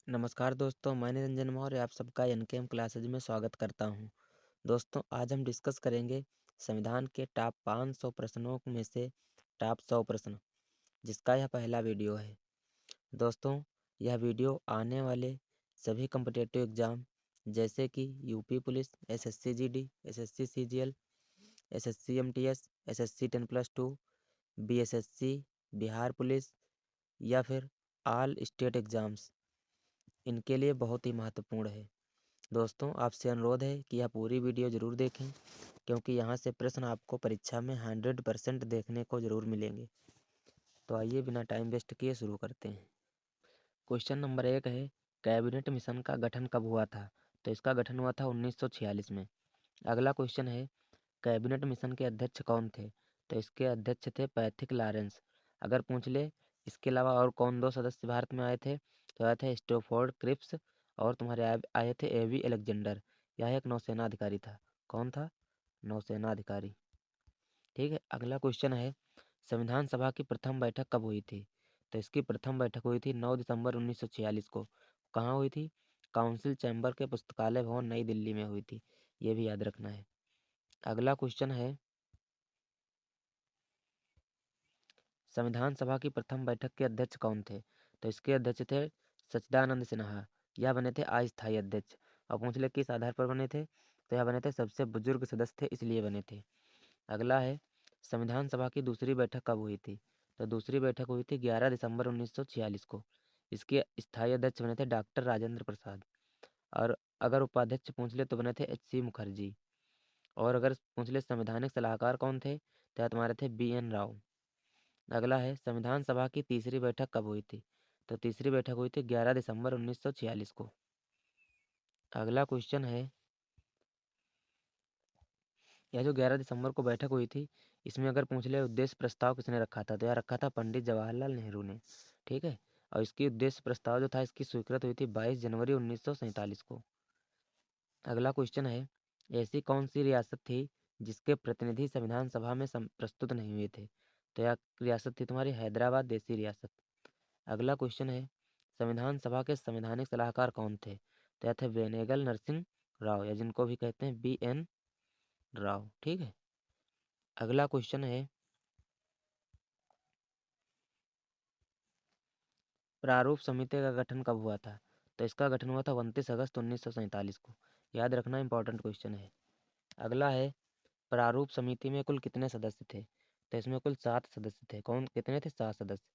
नमस्कार दोस्तों, मैं निरंजन मौर्य आप सबका एनकेएम क्लासेज में स्वागत करता हूं। दोस्तों, आज हम डिस्कस करेंगे संविधान के टॉप 500 प्रश्नों में से टॉप 100 प्रश्न, जिसका यह पहला वीडियो है। दोस्तों, यह वीडियो आने वाले सभी कॉम्पिटिटिव एग्जाम जैसे कि UP police, SSC GD, SSC CGL, SSC MTS, SSC 10+2, BSSC, Bihar police या फिर ऑल स्टेट एग्जाम्स, इनके लिए बहुत ही महत्वपूर्ण है। दोस्तों, आपसे अनुरोध है कि यह पूरी वीडियो ज़रूर देखें, क्योंकि यहाँ से प्रश्न आपको परीक्षा में 100% देखने को ज़रूर मिलेंगे। तो आइए बिना टाइम वेस्ट किए शुरू करते हैं। क्वेश्चन नंबर 1 है, कैबिनेट मिशन का गठन कब हुआ था? तो इसका गठन हुआ था 1946 में। अगला क्वेश्चन है, कैबिनेट मिशन के अध्यक्ष कौन थे? तो इसके अध्यक्ष थे पैथिक लॉरेंस। अगर पूछ ले इसके अलावा और कौन दो सदस्य भारत में आए थे, तो आए थे स्टोफोर्ड क्रिप्स और तुम्हारे आए थे एवी अलेक्जेंडर। यह एक नौसेना अधिकारी था। कौन था? नौसेना अधिकारी। ठीक है, अगला क्वेश्चन है, संविधान सभा की प्रथम बैठक कब हुई थी? तो इसकी प्रथम बैठक हुई थी 9 दिसंबर 1946 को। कहाँ हुई थी? काउंसिल चैम्बर के पुस्तकालय भवन नई दिल्ली में हुई थी। ये भी याद रखना है। अगला क्वेश्चन है, संविधान सभा की प्रथम बैठक के अध्यक्ष कौन थे? तो इसके अध्यक्ष थे सच्चिदानंद सिन्हा। यह बने थे अस्थायी अध्यक्ष। और पूछ ले किस आधार पर बने थे? तो यह बने थे सबसे बुजुर्ग सदस्य थे, इसलिए बने थे। अगला है, संविधान सभा की दूसरी बैठक कब हुई थी? तो दूसरी बैठक हुई थी 11 दिसंबर 1946 को। इसके स्थायी अध्यक्ष बने थे डॉक्टर राजेंद्र प्रसाद। और अगर उपाध्यक्ष पूछ ले तो बने थे एच.सी. मुखर्जी। और अगर पूछ ले संवैधानिक सलाहकार कौन थे, तो यह तुम्हारे थे बी.एन. राव। अगला है, संविधान सभा की तीसरी बैठक कब हुई थी? तो तीसरी बैठक हुई थी 11 दिसंबर 1946 को। अगला क्वेश्चन है, यह जो 11 दिसंबर को बैठक हुई थी, इसमें अगर पूछ ले उद्देश्य प्रस्ताव किसने रखा था, तो यह रखा था पंडित जवाहरलाल नेहरू ने। ठीक है, और इसकी उद्देश्य प्रस्ताव जो था, इसकी स्वीकृत हुई थी 22 जनवरी 1947 को। अगला क्वेश्चन है, ऐसी कौन सी रियासत थी जिसके प्रतिनिधि संविधान सभा में प्रस्तुत नहीं हुए थे? तो यह रियासत थी तुम्हारी हैदराबाद देसी रियासत। अगला क्वेश्चन है, संविधान सभा के संवैधानिक सलाहकार कौन थे? तो यह थे वेनेगल नरसिंह राव, या जिनको भी कहते हैं बी.एन. राव। ठीक है, अगला क्वेश्चन है, प्रारूप समिति का गठन कब हुआ था? तो इसका गठन हुआ था 29 अगस्त 1947 को। याद रखना, इंपॉर्टेंट क्वेश्चन है। अगला है, प्रारूप समिति में कुल कितने सदस्य थे? तो इसमें कुल 7 सदस्य थे। कौन कितने थे? 7 सदस्य।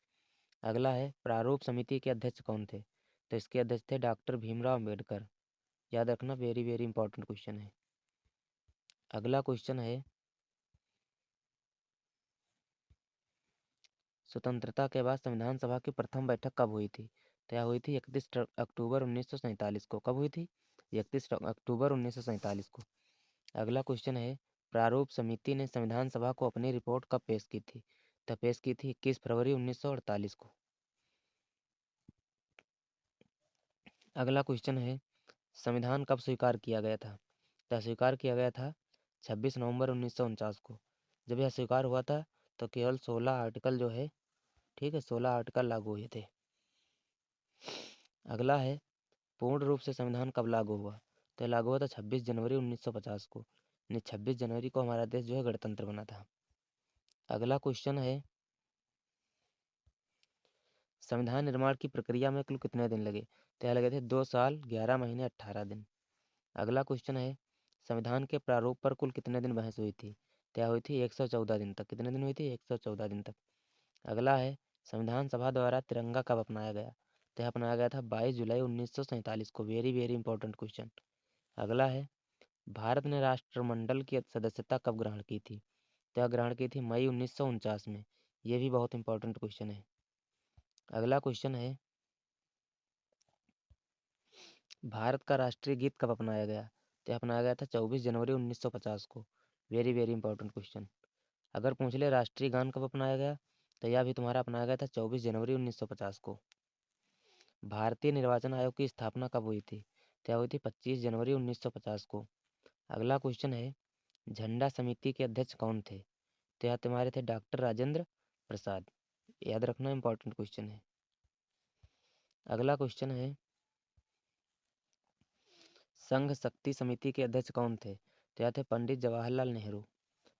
अगला है, प्रारूप समिति के अध्यक्ष कौन थे? तो इसके अध्यक्ष थे डॉक्टर भीमराव अम्बेडकर। याद रखना, वेरी वेरी इंपॉर्टेंट क्वेश्चन है। अगला क्वेश्चन है, स्वतंत्रता के बाद संविधान सभा की प्रथम बैठक कब हुई थी? तो यह हुई थी 31 अक्टूबर 1947 को। कब हुई थी? 31 अक्टूबर 1947 को। अगला क्वेश्चन है, प्रारूप समिति ने संविधान सभा को अपनी रिपोर्ट कब पेश की थी? तो पेश की थी 21 फरवरी 1948 को। अगला क्वेश्चन है, संविधान कब स्वीकार किया गया था? तो स्वीकार किया गया था 26 नवंबर 1949 को। जब यह स्वीकार हुआ था तो केवल 16 आर्टिकल जो है, ठीक है, 16 आर्टिकल लागू हुए थे। अगला है, पूर्ण रूप से संविधान कब लागू हुआ? तो लागू हुआ था 26 जनवरी 1950 को। यानी 26 जनवरी को हमारा देश जो है गणतंत्र बना था। अगला क्वेश्चन है, संविधान निर्माण की प्रक्रिया में कुल कितने दिन लगे? तो यह लगे थे 2 साल 11 महीने 18 दिन। अगला क्वेश्चन है, संविधान के प्रारूप पर कुल कितने दिन बहस हुई थी? तो यह हुई थी 114 दिन तक। कितने दिन हुई थी? 114 दिन तक। अगला है, संविधान सभा द्वारा तिरंगा कब अपनाया गया? तो यह अपनाया गया था 22 जुलाई 1947 को। Very very important question. अगला है, भारत ने राष्ट्रमंडल की सदस्यता कब ग्रहण की थी? तो यह ग्रहण की थी मई 1949 में। ये भी बहुत इंपॉर्टेंट क्वेश्चन है। अगला क्वेश्चन है, भारत का राष्ट्रीय गीत कब अपनाया गया? तो यह अपनाया गया था 24 जनवरी 1950 को। Very very important question. अगर पूछ ले राष्ट्रीय गान कब अपनाया गया, तो यह भी तुम्हारा अपनाया गया था 24 जनवरी 1950 को। भारतीय निर्वाचन आयोग की स्थापना कब हुई थी? तो यह हुई थी 25 जनवरी 1950 को। अगला क्वेश्चन है, झंडा समिति के अध्यक्ष कौन थे? तो यह तुम्हारे थे डॉक्टर राजेंद्र प्रसाद। याद रखना, इंपॉर्टेंट क्वेश्चन है। अगला क्वेश्चन है, संघ शक्ति समिति के अध्यक्ष कौन थे? तो यह थे पंडित जवाहरलाल नेहरू।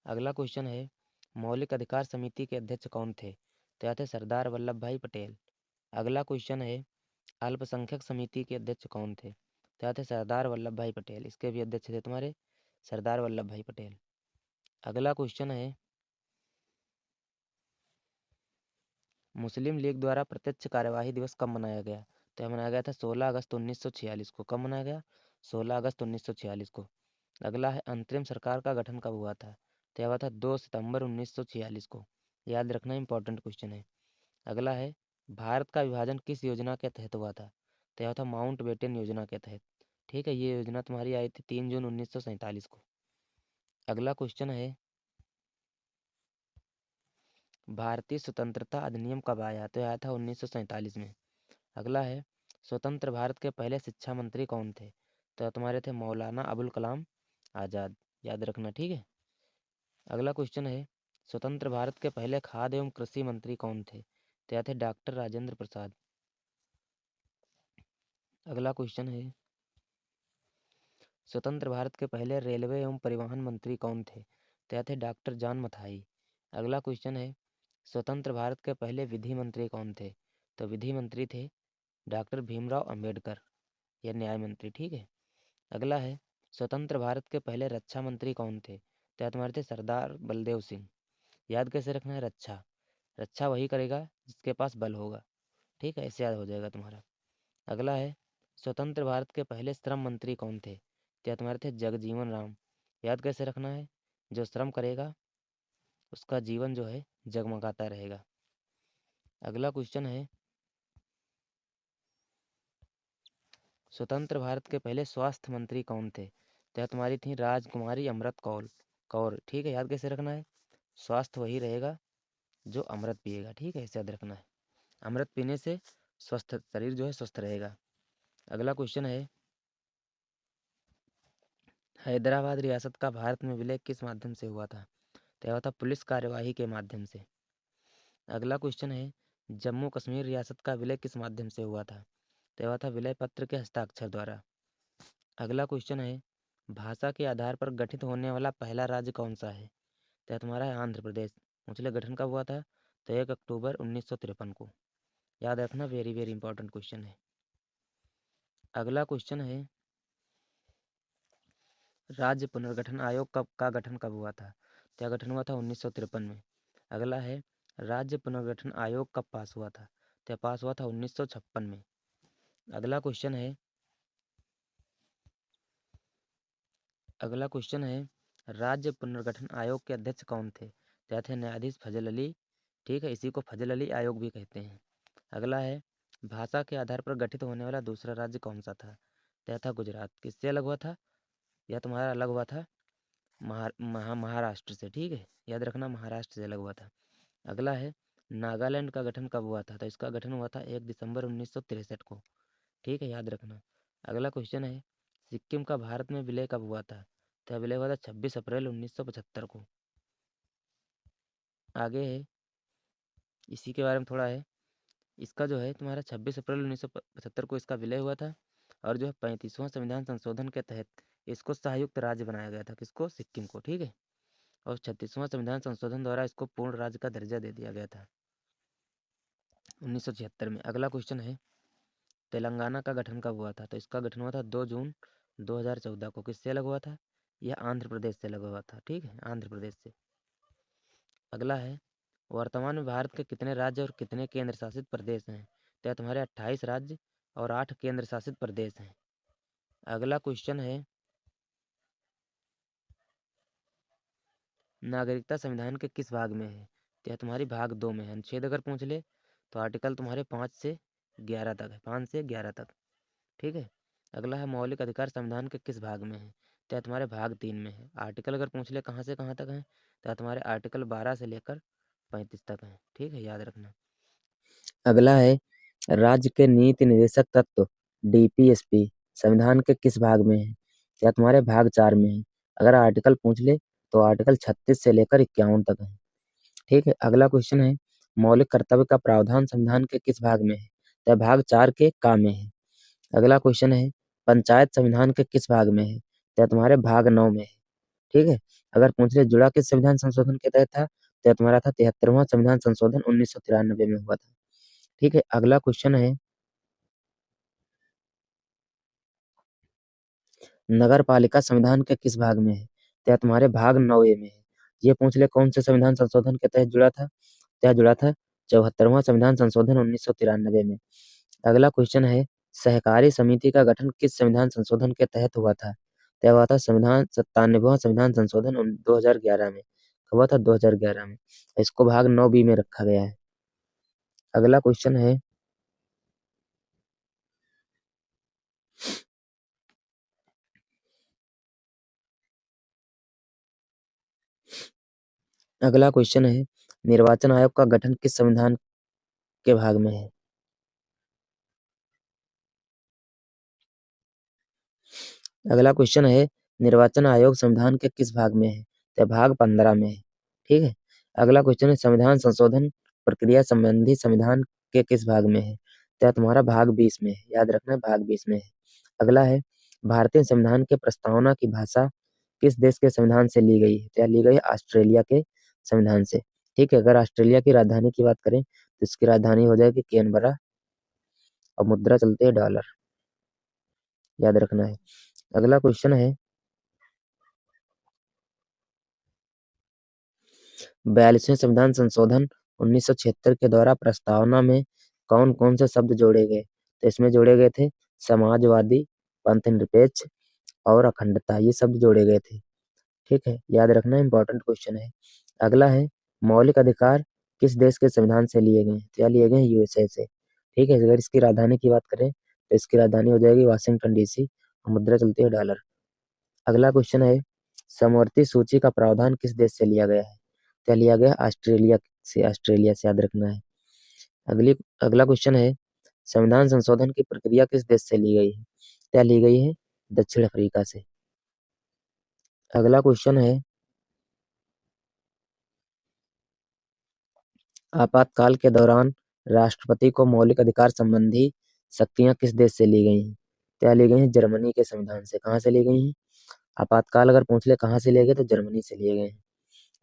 अगला क्वेश्चन है, मौलिक अधिकार समिति के अध्यक्ष कौन थे? तो यह थे सरदार वल्लभ भाई पटेल। अगला क्वेश्चन है, अल्पसंख्यक समिति के अध्यक्ष कौन थे? तो यह थे सरदार वल्लभ भाई पटेल। इसके भी अध्यक्ष थे तुम्हारे सरदार वल्लभ भाई पटेल। अगला क्वेश्चन है, मुस्लिम लीग द्वारा प्रत्यक्ष कार्यवाही दिवस कब मनाया गया? तो यह मनाया गया था 16 अगस्त 1946 को। कब मनाया गया? 16 अगस्त 1946 को। अगला है, अंतरिम सरकार का गठन कब हुआ था? तो यह हुआ था 2 सितंबर 1946 को। याद रखना, इंपॉर्टेंट क्वेश्चन है। अगला है, भारत का विभाजन किस योजना के तहत हुआ था? तो यह था माउंटबेटन योजना के तहत। ठीक है, ये योजना तुम्हारी आई थी 3 जून 1947 को। अगला क्वेश्चन है, भारतीय स्वतंत्रता अधिनियम कब आया? तो आया था 1947 में। अगला है, स्वतंत्र भारत के पहले शिक्षा मंत्री कौन थे? तो तुम्हारे थे मौलाना अबुल कलाम आज़ाद। याद रखना, ठीक है। अगला क्वेश्चन है, स्वतंत्र भारत के पहले खाद्य एवं कृषि मंत्री कौन थे? तो यह थे डॉक्टर राजेंद्र प्रसाद। अगला क्वेश्चन है, स्वतंत्र भारत के पहले रेलवे एवं परिवहन मंत्री कौन थे? तो यह थे डॉक्टर जॉन मथाई। अगला क्वेश्चन है, स्वतंत्र भारत के पहले विधि मंत्री कौन थे? तो विधि मंत्री थे डॉक्टर भीमराव अंबेडकर, या न्याय मंत्री। ठीक है। अगला है, स्वतंत्र भारत के पहले रक्षा मंत्री कौन थे? तो तुम्हारे थे सरदार बलदेव सिंह। याद कैसे रखना है? रक्षा रक्षा वही करेगा जिसके पास बल होगा। ठीक है, ऐसे याद हो जाएगा तुम्हारा। अगला है, स्वतंत्र भारत के पहले श्रम मंत्री कौन थे? तो तुम्हारे थे जगजीवन राम। याद कैसे रखना है? जो श्रम करेगा उसका जीवन जो है जगमगाता रहेगा। अगला क्वेश्चन है, स्वतंत्र भारत के पहले स्वास्थ्य मंत्री कौन थे? तो तुम्हारी थी राजकुमारी अमृत कौर। ठीक है, याद कैसे रखना है? स्वास्थ्य वही रहेगा जो अमृत पिएगा। ठीक है, इसे याद रखना है। अमृत पीने से स्वस्थ शरीर जो है स्वस्थ रहेगा। अगला क्वेश्चन है, हैदराबाद रियासत का भारत में विलय किस माध्यम से हुआ था? तो यह था पुलिस कार्यवाही के माध्यम से। अगला क्वेश्चन है, जम्मू कश्मीर रियासत का विलय किस माध्यम से हुआ था? तो यह था विलय पत्र के हस्ताक्षर द्वारा। अगला क्वेश्चन है, भाषा के आधार पर गठित होने वाला पहला राज्य कौन सा है? तो तुम्हारा है आंध्र प्रदेश। मुझे गठन कब हुआ था? तो 1 अक्टूबर 1953 को। याद रखना, वेरी वेरी इंपॉर्टेंट क्वेश्चन है। अगला क्वेश्चन है, राज्य पुनर्गठन आयोग का गठन कब हुआ था? तो गठन हुआ था 1953 में। अगला है, राज्य पुनर्गठन आयोग कब पास हुआ था? तो पास हुआ था 1956 में। अगला क्वेश्चन है, राज्य पुनर्गठन आयोग के अध्यक्ष कौन थे? तो थे न्यायाधीश फजल अली। ठीक है, इसी को फजल अली आयोग भी कहते हैं। अगला है, भाषा के आधार पर गठित होने वाला दूसरा राज्य कौन सा था? तो था गुजरात। किससे अलग हुआ था? यह तुम्हारा अलग हुआ था महाराष्ट्र से। ठीक है, याद रखना, महाराष्ट्र से अलग हुआ था। अगला है, नागालैंड का गठन कब हुआ था? तो इसका गठन हुआ था 1 दिसंबर 1963 को। ठीक है, याद रखना। अगला क्वेश्चन है, सिक्किम का भारत में विलय कब हुआ था? तो विलय हुआ था 26 अप्रैल 1975 को। आगे है, इसी के बारे में थोड़ा है। इसका जो है तुम्हारा 26 अप्रैल 1975 को इसका विलय हुआ था। और जो है 35वां संविधान संशोधन के तहत इसको संयुक्त राज्य बनाया गया था। किसको? सिक्किम को। ठीक है, और 36वां संविधान संशोधन द्वारा इसको पूर्ण राज्य का दर्जा दे दिया गया था 1976 में। अगला क्वेश्चन है, तेलंगाना का गठन कब हुआ था? तो इसका गठन हुआ था 2 जून 2014 को। किससे अलग हुआ था? यह आंध्र प्रदेश से अलग हुआ था। ठीक है, आंध्र प्रदेश से। अगला है, वर्तमान में भारत के कितने राज्य और कितने केंद्र शासित प्रदेश हैं? तो तुम्हारे 28 राज्य और 8 केंद्र शासित प्रदेश हैं। अगला क्वेश्चन है, नागरिकता संविधान के किस भाग में है? तो यह तुम्हारी भाग 2 में है। अनुच्छेद अगर पूछ ले तो आर्टिकल तुम्हारे 5 से 11 तक है, 5 से 11 तक। ठीक है। अगला है, मौलिक अधिकार संविधान के किस भाग में है? तो यह तुम्हारे भाग 3 में है। आर्टिकल अगर पूछ ले कहाँ से कहाँ तक है, तो तुम्हारे आर्टिकल 12 से लेकर 35 तक है। ठीक है, याद रखना। अगला है, राज्य के नीति निर्देशक तत्व डीपीएसपी संविधान के किस भाग में है? या तुम्हारे भाग 4 में है। अगर आर्टिकल पूछ ले तो आर्टिकल 36 से लेकर 51 तक है। ठीक है। अगला क्वेश्चन है, मौलिक कर्तव्य का प्रावधान संविधान के किस भाग में है? तो भाग 4 के का में है। अगला क्वेश्चन है, पंचायत संविधान के किस भाग में है? तो तुम्हारे भाग 9 में है। ठीक है। अगर पूछ ले जुड़ा किस संविधान संशोधन के तहत था, तो तुम्हारा था 73वां संविधान संशोधन 1993 में हुआ था। ठीक है। अगला क्वेश्चन है, नगर पालिका संविधान के किस भाग में है? तो तुम्हारे भाग 9 में है। ये पूछ ले कौन से संविधान संशोधन के तहत जुड़ा था? तो जुड़ा था 74वां संविधान संशोधन 1993 में। अगला क्वेश्चन है, सहकारी समिति का गठन किस संविधान संशोधन के तहत हुआ था? तो हुआ था संविधान 97वां संविधान संशोधन 2011 में। हुआ था 2011 में। इसको भाग 9B में रखा गया है। अगला क्वेश्चन है, अगला क्वेश्चन है, निर्वाचन आयोग का गठन किस संविधान के भाग में है? अगला क्वेश्चन है, निर्वाचन आयोग संविधान के किस भाग में है? तो भाग 15 में है। ठीक है। अगला क्वेश्चन है, संविधान संशोधन प्रक्रिया संबंधी संविधान के किस भाग में है? तो तुम्हारा भाग 20 में है। याद रखना, भाग 20 में है। अगला है, भारतीय संविधान के प्रस्तावना की भाषा किस देश के संविधान से ली गई है? तो ली गई है ऑस्ट्रेलिया के संविधान से। ठीक है। अगर ऑस्ट्रेलिया की राजधानी की बात करें तो इसकी राजधानी हो जाएगी कैनबरा और मुद्रा चलती है डॉलर। याद रखना है। अगला क्वेश्चन है, 42वें संविधान संशोधन 1976 के द्वारा प्रस्तावना में कौन कौन से शब्द जोड़े गए? तो इसमें जोड़े गए थे समाजवादी, पंथनिरपेक्ष और अखंडता। ये शब्द जोड़े गए थे। ठीक है। याद रखना, इंपॉर्टेंट क्वेश्चन है। अगला है, मौलिक अधिकार किस देश के संविधान से लिए गए हैं? तो लिए गए हैं यूएसए से। ठीक है। अगर इसकी राजधानी की बात करें तो इसकी राजधानी हो जाएगी वाशिंगटन डीसी और मुद्रा चलती है डॉलर। अगला क्वेश्चन है, समवर्ती सूची का प्रावधान किस देश से लिया गया है? तो लिया गया ऑस्ट्रेलिया से। ऑस्ट्रेलिया से याद रखना है। अगला क्वेश्चन है, संविधान संशोधन की प्रक्रिया किस देश से ली गई है? तो ली गई है दक्षिण अफ्रीका से। अगला क्वेश्चन है, आपातकाल के दौरान राष्ट्रपति को मौलिक अधिकार संबंधी शक्तियां किस देश से ली गई हैं? तो ली गई हैं जर्मनी के संविधान से। कहाँ से ली गई हैं? आपातकाल अगर पूछ ले कहाँ से लिए गए तो जर्मनी से लिए गए हैं।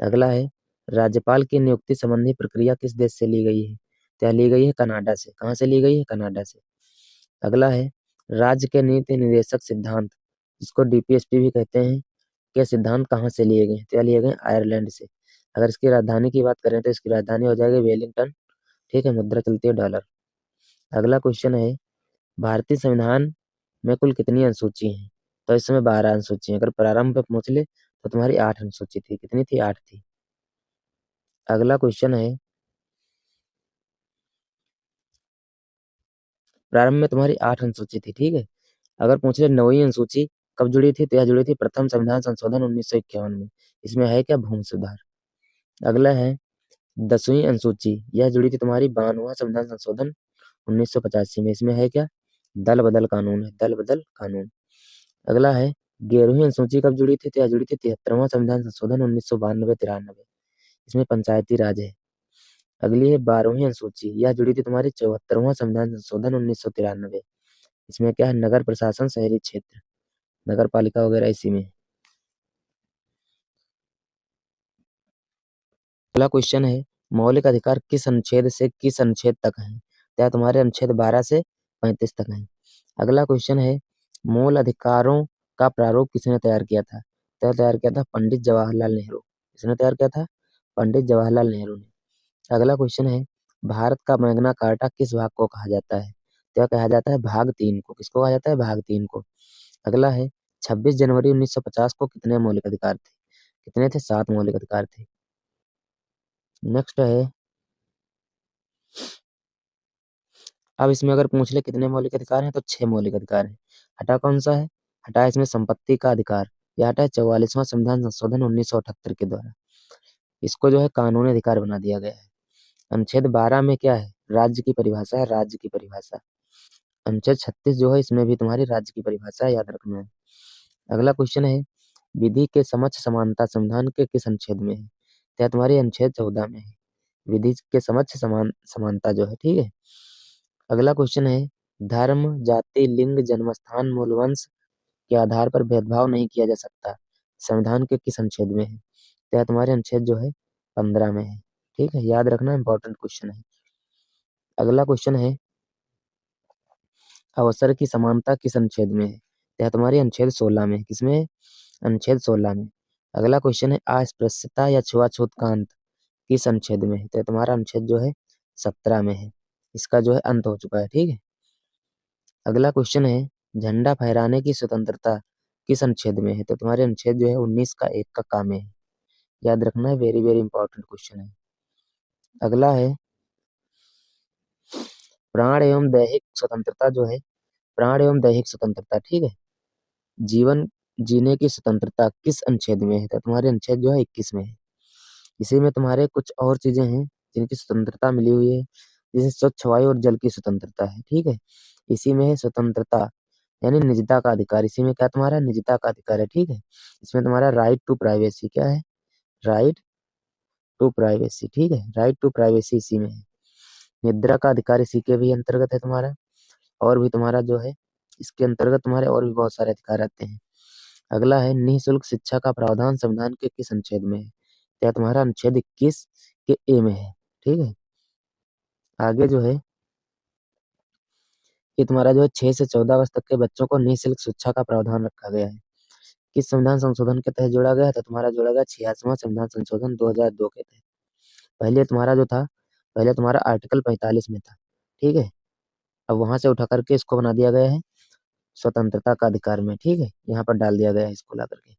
अगला है, राज्यपाल की नियुक्ति संबंधी प्रक्रिया किस देश से ली गई है? तो ली गई है कनाडा से। कहाँ से ली गई है? कनाडा से। अगला है, राज्य के नीति निर्देशक सिद्धांत, जिसको डीपीएसपी भी कहते हैं, के सिद्धांत कहाँ से लिए गए? तो लिए गए आयरलैंड से। अगर इसकी राजधानी की बात करें तो इसकी राजधानी हो जाएगी वेलिंगटन। ठीक है। मुद्रा चलती है डॉलर। अगला क्वेश्चन है, भारतीय संविधान में कुल कितनी अनुसूची हैं? तो इसमें 12 अनुसूची हैं। अगर प्रारंभ में पूछ ले तो तुम्हारी 8 अनुसूची थी। कितनी थी? 8 थी। अगला क्वेश्चन है, प्रारंभ में तुम्हारी 8 अनुसूची थी। ठीक है। अगर पूछ ले 9वीं अनुसूची कब जुड़ी थी? तो यह जुड़ी थी प्रथम संविधान संशोधन 1951 में। इसमें है क्या? भूमि सुधार। अगला है, 10वीं अनुसूची, यह जुड़ी थी तुम्हारी 52वां संविधान संशोधन 1985 में। इसमें है क्या? दल बदल कानून है। दल बदल कानून। अगला है, 11वीं अनुसूची कब जुड़ी थी? तो यह जुड़ी थी 73वां संविधान संशोधन 1992-93। इसमें पंचायती राज है। अगली है 12वीं अनुसूची, यह जुड़ी थी तुम्हारी 74वां संविधान संशोधन 1993। इसमें क्या है? नगर प्रशासन, शहरी क्षेत्र, नगर पालिका वगैरह इसी में। अगला क्वेश्चन है, मौलिक अधिकार किस अनुच्छेद से किस अनुच्छेद तक है? क्या तुम्हारे अनुच्छेद 12 से 35 तक है। अगला क्वेश्चन है, मूल अधिकारों का प्रारूप किसने तैयार किया था? तो तैयार किया था पंडित जवाहरलाल नेहरू। किसने तैयार किया था? पंडित जवाहरलाल नेहरू ने। अगला क्वेश्चन है, भारत का मैग्ना कार्टा किस भाग को कहा जाता है? तो कहा जाता है भाग 3 को। किसको कहा जाता है? भाग 3 को। अगला है, 26 जनवरी 1950 को कितने मौलिक अधिकार थे? कितने थे? 7 मौलिक अधिकार थे। नेक्स्ट है, अब इसमें अगर पूछ ले कितने मौलिक अधिकार हैं तो 6 मौलिक अधिकार हैं। हटा कौन सा है? हटा इसमें संपत्ति का अधिकार। यह हटा है 44वां संविधान संशोधन 1978 के द्वारा। इसको जो है कानूनी अधिकार बना दिया गया है। अनुच्छेद 12 में क्या है? राज्य की परिभाषा है। राज्य की परिभाषा। अनुच्छेद 36 जो है इसमें भी तुम्हारी राज्य की परिभाषा है। याद रखना है। अगला क्वेश्चन है, विधि के समक्ष समानता संविधान के किस अनुच्छेद में है? तो तुम्हारी अनुच्छेद 14 में है। विधि के समक्ष समानता जो है। ठीक है। अगला क्वेश्चन है, धर्म, जाति, लिंग, जन्मस्थान, मूल वंश के आधार पर भेदभाव नहीं किया जा सकता संविधान के किस अनुच्छेद में है? तो यह तुम्हारे अनुच्छेद जो है 15 में है। ठीक है, याद रखना, इंपॉर्टेंट क्वेश्चन है। अगला क्वेश्चन है अवसर की समानता किस अनुच्छेद में है? तो यह तुम्हारे अनुच्छेद 16 में है। किसमें है? अनुच्छेद 16 में। अगला क्वेश्चन है अस्पृश्यता या छुआछूत का अंत किस अनुच्छेद में है? तो तुम्हारा अनुच्छेद जो है 17 में है। इसका जो है अंत हो चुका है। ठीक है। अगला क्वेश्चन है झंडा फहराने की स्वतंत्रता किस अनुच्छेद में है? तो तुम्हारे अनुच्छेद जो है 19 का 1 का काम है। याद रखना है, वेरी वेरी इंपॉर्टेंट क्वेश्चन है। अगला है प्राण एवं दैहिक स्वतंत्रता जो है, प्राण एवं दैहिक स्वतंत्रता। ठीक है, जीवन जीने की स्वतंत्रता किस अनुच्छेद में है? तो तुम्हारे अनुच्छेद जो है 21 में है। इसी में तुम्हारे कुछ और चीजें हैं जिनकी स्वतंत्रता मिली हुई है, जैसे स्वच्छ वायु और जल की स्वतंत्रता है। ठीक है, इसी में है स्वतंत्रता यानी निजता का अधिकार। इसी में क्या तुम्हारा निजता का अधिकार है। ठीक है, इसमें तुम्हारा राइट टू प्राइवेसी क्या है? Right to privacy. ठीक है, राइट टू प्राइवेसी इसी में है। निद्रा का अधिकार इसी के भी अंतर्गत है तुम्हारा। और भी तुम्हारा जो है इसके अंतर्गत तुम्हारे और भी बहुत सारे अधिकार आते हैं। अगला है निःशुल्क शिक्षा का प्रावधान संविधान के किस अनुच्छेद में है? क्या तुम्हारा अनुच्छेद 21 के ए में है। ठीक है, आगे जो है ये तुम्हारा जो है 6 से 14 वर्ष तक के बच्चों को निःशुल्क शिक्षा का प्रावधान रखा गया है। किस संविधान संशोधन के तहत जोड़ा गया है? तो तुम्हारा जोड़ा गया 86वां संविधान संशोधन 2002 के तहत। पहले तुम्हारा जो था, पहले तुम्हारा आर्टिकल 45 में था। ठीक है, अब वहां से उठा करके इसको बना दिया गया है स्वतंत्रता का अधिकार में। ठीक है, यहाँ पर डाल दिया गया है इसको ला करके।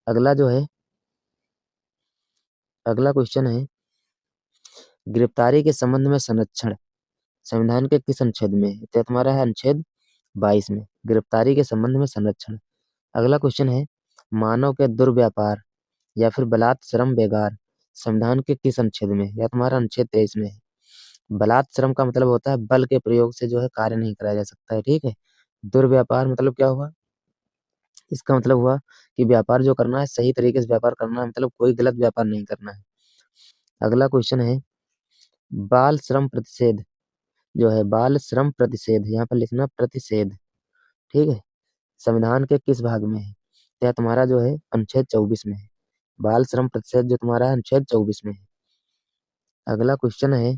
अगला जो है, अगला क्वेश्चन है गिरफ्तारी के संबंध में संरक्षण संविधान के किस अनुच्छेद में है? तो तुम्हारा है अनुच्छेद 22 में, गिरफ्तारी के संबंध में संरक्षण। अगला क्वेश्चन है मानव के दुर्व्यापार या फिर बलात् श्रम बेगार संविधान के किस अनुच्छेद में है? या तुम्हारा अनुच्छेद 23 में है। बलात् श्रम का मतलब होता है बल के प्रयोग से जो है कार्य नहीं कराया जा सकता है। ठीक है, दुर्व्यापार मतलब क्या हुआ? इसका मतलब हुआ कि व्यापार जो करना है सही तरीके से व्यापार करना है, मतलब कोई गलत व्यापार नहीं करना है। अगला क्वेश्चन है बाल श्रम प्रतिषेध जो है, बाल श्रम प्रतिषेध यहाँ पर लिखना प्रतिषेध। ठीक है, संविधान के किस भाग में है? यह तुम्हारा जो है अनुच्छेद 24 में है। बाल श्रम प्रतिषेध जो तुम्हारा है अनुच्छेद 24 में है। अगला क्वेश्चन है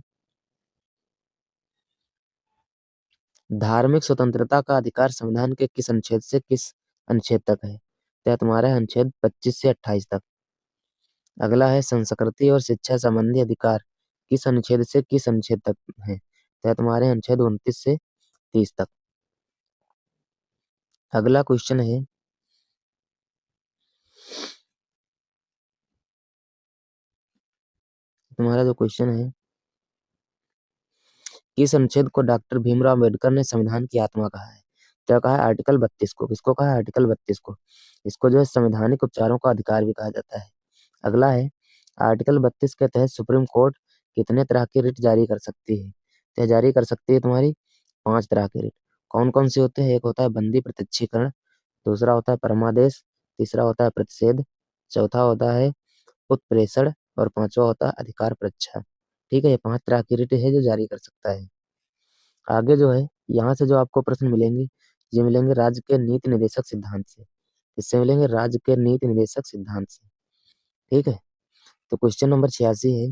धार्मिक स्वतंत्रता का अधिकार संविधान के किस अनुच्छेद से किस अनुच्छेद तक है? यह तुम्हारा है अनुच्छेद 25 से 28 तक। अगला है संस्कृति और शिक्षा संबंधी अधिकार किस अनुच्छेद से किस अनुच्छेद तक है? यह तुम्हारे अनुच्छेद 29 से 30 तक। अगला क्वेश्चन है तुम्हारा जो क्वेश्चन है किस अनुच्छेद को डॉक्टर भीमराव अम्बेडकर ने संविधान की आत्मा कहा है? क्या कहा है? आर्टिकल 32 को। किसको कहा है? आर्टिकल 32 को। इसको जो है संवैधानिक उपचारों का अधिकार भी कहा जाता है। अगला है आर्टिकल 32 के तहत सुप्रीम कोर्ट कितने तरह की रिट जारी कर सकती है? तो जारी कर सकती है तुम्हारी 5 तरह की रिट। कौन कौन से होते हैं? एक होता है बंदी प्रत्यक्षीकरण, दूसरा होता है परमादेश, तीसरा होता है प्रतिषेध, चौथा होता है उत्प्रेषण और पांचवा होता है अधिकार परीक्षा। ठीक है, ये 5 तरह की रिट है जो जारी कर सकता है। आगे जो है यहाँ से जो आपको प्रश्न मिलेंगे, ये मिलेंगे राज्य के नीति निर्देशक सिद्धांत से। इससे मिलेंगे राज्य के नीति निर्देशक सिद्धांत से। ठीक है, तो क्वेश्चन नंबर 86 है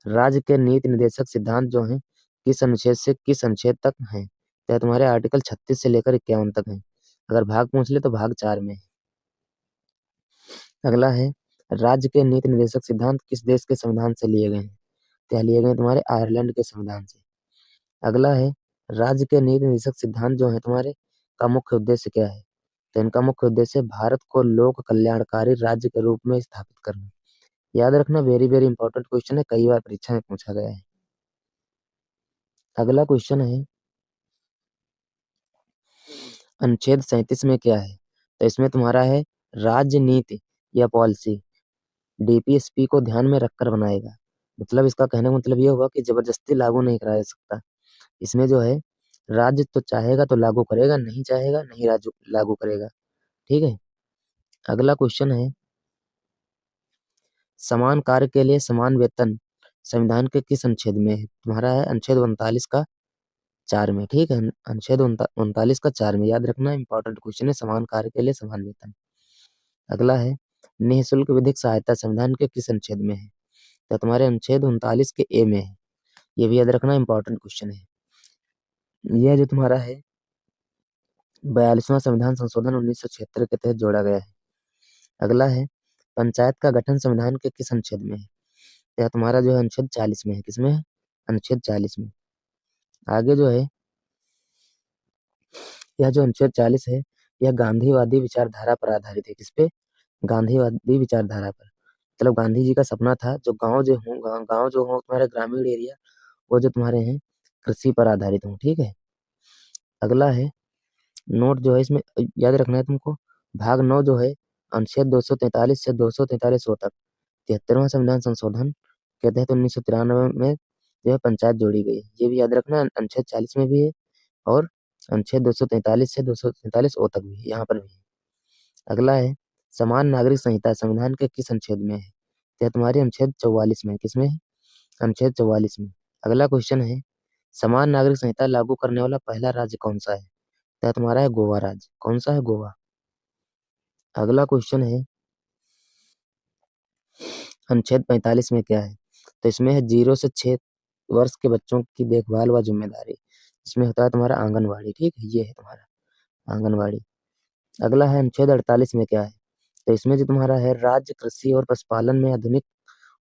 राज्य के नीति निर्देशक सिद्धांत जो है किस अनुच्छेद से किस अनुच्छेद तक है? तो तुम्हारे आर्टिकल 36 से लेकर 51 तक है। अगर भाग पूछ ले तो भाग 4 में है। अगला है राज्य के नीति निर्देशक सिद्धांत किस देश के संविधान से लिए गए हैं? तो लिए गए तुम्हारे आयरलैंड के संविधान से। अगला है राज्य के नीति निर्देशक सिद्धांत जो है तुम्हारे का मुख्य उद्देश्य क्या है? तो इनका मुख्य उद्देश्य भारत को लोक कल्याणकारी राज्य के रूप में स्थापित करना। याद रखना, वेरी वेरी इंपॉर्टेंट क्वेश्चन है, कई बार परीक्षा में पूछा गया है। अगला क्वेश्चन है अनुच्छेद 37 में क्या है? तो इसमें तुम्हारा है राज्य नीति या पॉलिसी डीपीएसपी को ध्यान में रखकर बनाएगा। मतलब इसका कहने का मतलब ये होगा कि जबरदस्ती लागू नहीं कराया जा सकता। इसमें जो है राज्य तो चाहेगा तो लागू करेगा, नहीं चाहेगा नहीं लागू करेगा। ठीक है, अगला क्वेश्चन है समान कार्य के लिए समान वेतन संविधान के किस अनुच्छेद में है? तुम्हारा है अनुच्छेद 39 का 4 में, ठीक है। अनुच्छेद 39 का 4 में, याद रखना, इंपॉर्टेंट क्वेश्चन है। समान कार्य के लिए समान वेतन। अगला है, निःशुल्क विधिक सहायता संविधान के किस अनुच्छेद में है? तो तुम्हारे अनुच्छेद 39 के ए में है। ये भी याद रखना, इंपॉर्टेंट क्वेश्चन है। यह जो तुम्हारा है 42वां संविधान संशोधन 1976 के तहत जोड़ा गया है। अगला है, पंचायत का गठन संविधान के किस अनुच्छेद में है? यह तुम्हारा जो है अनुच्छेद 40 में है। किसमें है? अनुच्छेद 40 में। आगे जो है, यह जो अनुच्छेद 40 है, यह गांधीवादी विचारधारा पर आधारित है। किस पे? गांधीवादी विचारधारा पर। मतलब गांधी जी का सपना था जो गांव जो हो, गांव जो हो तुम्हारे ग्रामीण एरिया, वो जो तुम्हारे हैं कृषि पर आधारित हो, ठीक है। अगला है, नोट जो है इसमें याद रखना है तुमको, भाग 9 जो है अनुच्छेद 243 से 243 तक 73वां संविधान संशोधन के तहत 1993 में जो है पंचायत जोड़ी गई है। ये भी याद रखना, अनुच्छेद 40 में भी है और अनुच्छेद 243 से 243 तक भी है, यहाँ पर भी है। अगला है, समान नागरिक संहिता संविधान के किस अनुच्छेद में है? तो तुम्हारे अनुच्छेद 44 में। किसमें है? अनुच्छेद 44 में। अगला क्वेश्चन है, समान नागरिक संहिता लागू करने वाला पहला राज्य कौन सा है? तो तुम्हारा है गोवा राज्य। कौन सा है? गोवा। अगला क्वेश्चन है, अनुच्छेद 45 में क्या है? तो इसमें है 0 से 6 वर्ष के बच्चों की देखभाल व जिम्मेदारी। इसमें होता है तुम्हारा आंगनवाड़ी, ठीक है। ये है तुम्हारा आंगनवाड़ी। अगला है, अनुच्छेद 48 में क्या है? तो इसमें जो तुम्हारा है, राज्य कृषि और पशुपालन में आधुनिक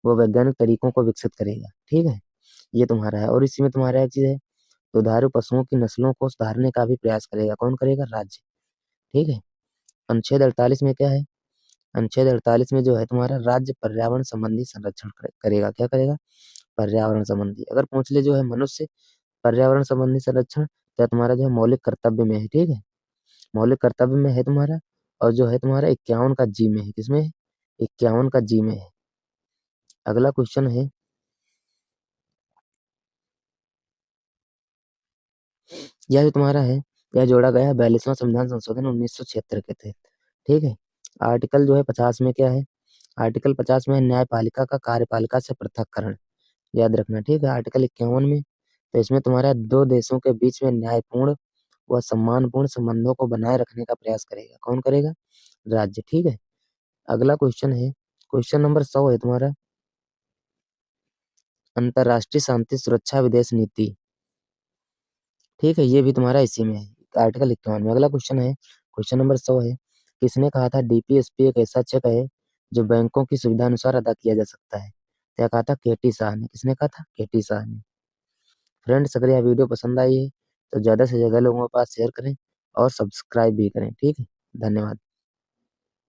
व वैज्ञानिक तरीकों को विकसित करेगा, ठीक है। ये तुम्हारा है। और इसी में तुम्हारा एक चीज है, दुधारू पशुओं की नस्लों को सुधारने का भी प्रयास करेगा। कौन करेगा? राज्य, ठीक है। अनुच्छेद 48 में क्या है? अनुच्छेद 48 में जो है तुम्हारा, राज्य पर्यावरण संबंधी संरक्षण करेगा। क्या करेगा? पर्यावरण संबंधी। अगर पूछ ले जो है मनुष्य पर्यावरण संबंधी संरक्षण, तो तुम्हारा जो है मौलिक कर्तव्य में है, ठीक है। मौलिक कर्तव्य में है तुम्हारा। और जो है तुम्हारा 51 का जी में है। किसमें है? 51 का जी में है। अगला क्वेश्चन है, यह जो तुम्हारा है, यह जोड़ा गया है 42वां संविधान संशोधन 1976 के तहत, ठीक है। आर्टिकल जो है 50 में क्या है? आर्टिकल 50 में है, न्यायपालिका का कार्यपालिका से पृथककरण। याद रखना, ठीक है। आर्टिकल 51 में, तो इसमें तुम्हारा दो देशों के बीच में न्यायपूर्ण व सम्मानपूर्ण संबंधों को बनाए रखने का प्रयास करेगा। कौन करेगा? राज्य, ठीक है। अगला क्वेश्चन है, क्वेश्चन नंबर 100 है तुम्हारा, अंतरराष्ट्रीय शांति सुरक्षा विदेश नीति, ठीक है। ये भी तुम्हारा इसी में है, आर्टिकल 51 में। अगला क्वेश्चन है, क्वेश्चन नंबर 100 है, किसने कहा था डीपीएसपी एक ऐसा चेक है जो बैंकों की सुविधा अनुसार अदा किया जा सकता है? क्या कहा था? केटी शाह ने। किसने कहा था? केटी शाह ने। फ्रेंड्स, अगर यह वीडियो पसंद आई है तो ज़्यादा से ज़्यादा लोगों के पास शेयर करें और सब्सक्राइब भी करें, ठीक है। धन्यवाद।